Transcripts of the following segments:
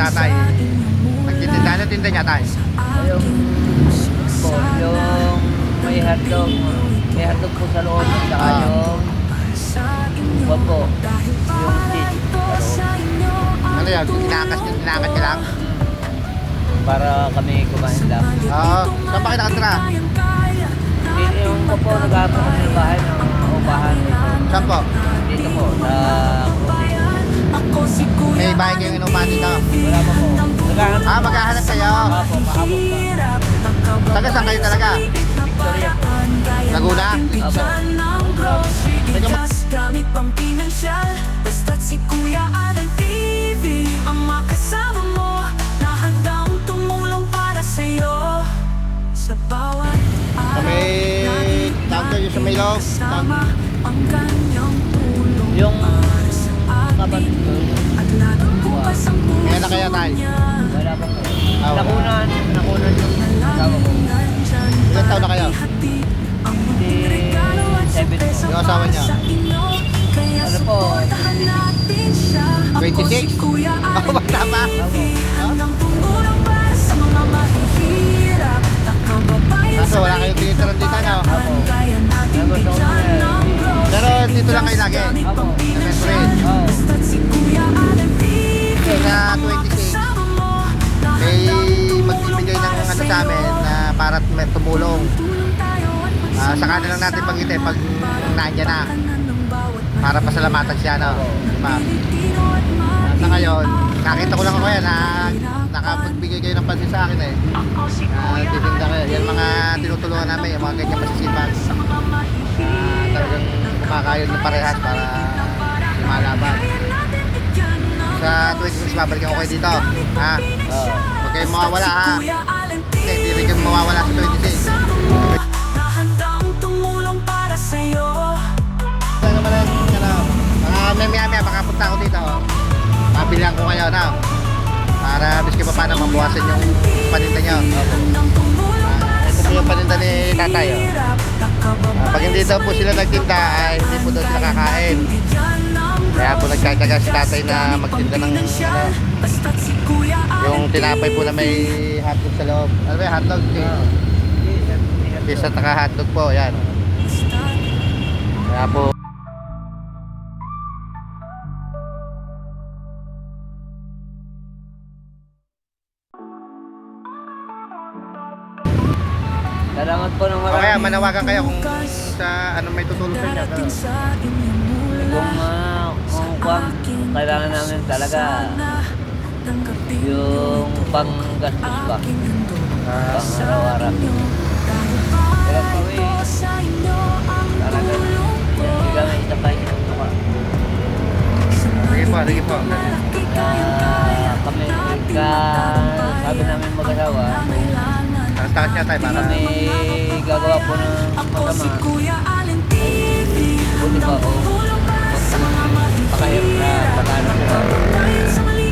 tatay. Nagtitinda na tinda niya tay. Yung po, yung may hotdog po sa loob, saka yung wag po, yung cheese sa loob. Ano yan? Kinakas niya lang? Para kami kumain lang. Oo. Saan ba kayo nakatira? Yung po, nag-aapon kami ng bahay ng upahan dito. Saan po? Dito po, sa May bahay kayong inupahan dito? wala pa po. Naghahanap Maghahanap kayo. po, pahabot pa. Taga saan kayo talaga? Victoria po. Laguna? Apo. Gamit pang pinansyal, basta't si Kuya Alan TV ang makasama mo, na handang tumulong para sa'yo sa bawat Sa may tawag kayo sa may loob. kasama ang kanyang tulong Yung para sa kapatid ko, at laging bukas ang May anak puso kaya tayo? niya. wala pa po. Ah, wala. Nakunan yung asawa ko. Ilan taon na kayo? Si 7 po. Yung asawa niya? Ano po? 26? Ako ba tama? Kaso wala kayong tinitiran dito, no? Apo. Nagusto ko na Pero dito lang kayo lagi. Apo. Siyempre. Oo. Kasi na 26, may magbibigay ng ano sa amin na para may tumulong. Sa kanila lang natin pag-itay pag nandiyan na. Para pasalamatan siya, no? Diba? Sa ngayon, nakita ko lang ako yan na nakapagbigay kayo ng pansin sa akin eh. Titinda kayo. Yan mga tinutulungan namin, yung mga ganyan masisipan. Talagang kumakayon ng parehas para lumalaban. Sa 26, babalikan ko kayo dito. Ha? Oo. Huwag kayong mawawala ha. Hindi rin kayong mawawala sa 26. Handang tumulong para sa'yo. Ano naman ano, maya baka punta ako dito. Mabilang ko kayo na. Para biski pa paano mabuwasan yung paninda nyo. Ito po yung paninda ni tatay. Pag hindi daw po sila nagtinda, ay hindi po daw sila kakain. Kaya po nagkakaga si tatay na magtinda ng ano, yung tinapay po na may hotdog sa loob. Ano ba yung hotdog? Pizza taka hotdog po, yan. Kaya po Salamat po ng o kaya marami. manawagan kayo kung sa ano may tutulong sa inyo. Kung kailangan namin talaga yung panggastos ba? Pang araw-araw. Kaya po talaga. Hindi kami isa pa yung mukha. Sige po. Kami, sabi namin mag-asawa, Takas niya tayo para kami gagawa po ng masama. Buti pa ako. Pakahirap na pakano sila.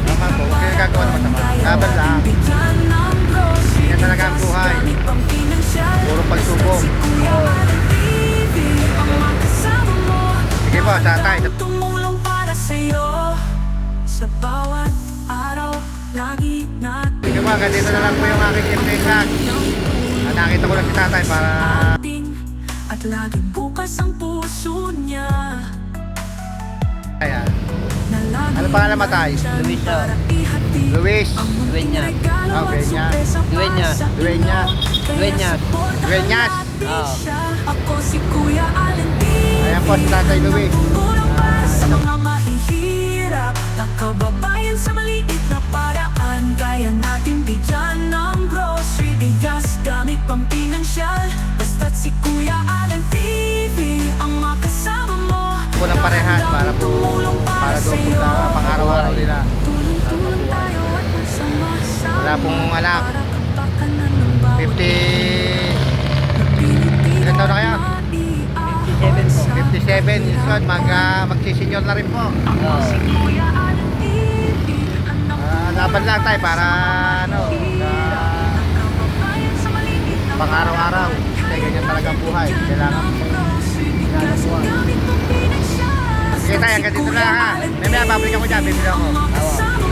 tama po. Huwag kayo gagawa ng masama. Laban lang. Yan talaga ang buhay. Puro pagsubok. Sige po, tatay. Tumulong para sa'yo sa bawat araw, lagi natin Sige po, hanggang dito na lang po yung aking evening vlog. Nakita ko lang si tatay para at laging bukas ang puso niya. ayan. Ano pangalan mo tayo? Luis siya. Luis. Dueñas. Dueñas. Dueñas. Dueñas. Dueñas. Oo. Ako si Kuya Alan T. Ayan po si tatay Luis. Tulong para sa mga mahihirap na kababayan sa maliit na paraan. Kaya natin bigyan ng grocery, bigas, gamit pang pinansyal. Basta't si Kuya Alan TV ang makasama mo. Po ng parehas para po doon po sa pang-araw-araw nila. Tulong tayo at magsama-sama. Wala pong anak. Para kapakanan ng bawat 50. Ilan taon na kayo? 57 po. 57 years old. Magsisenyor na rin po. Oo. Laban lang tayo para ano, pang-araw-araw. Kasi ganyan talaga ang buhay. Kailangan Sige tayo, hanggang dito lang ha. May babalik ako dyan, bibili ako. Awa.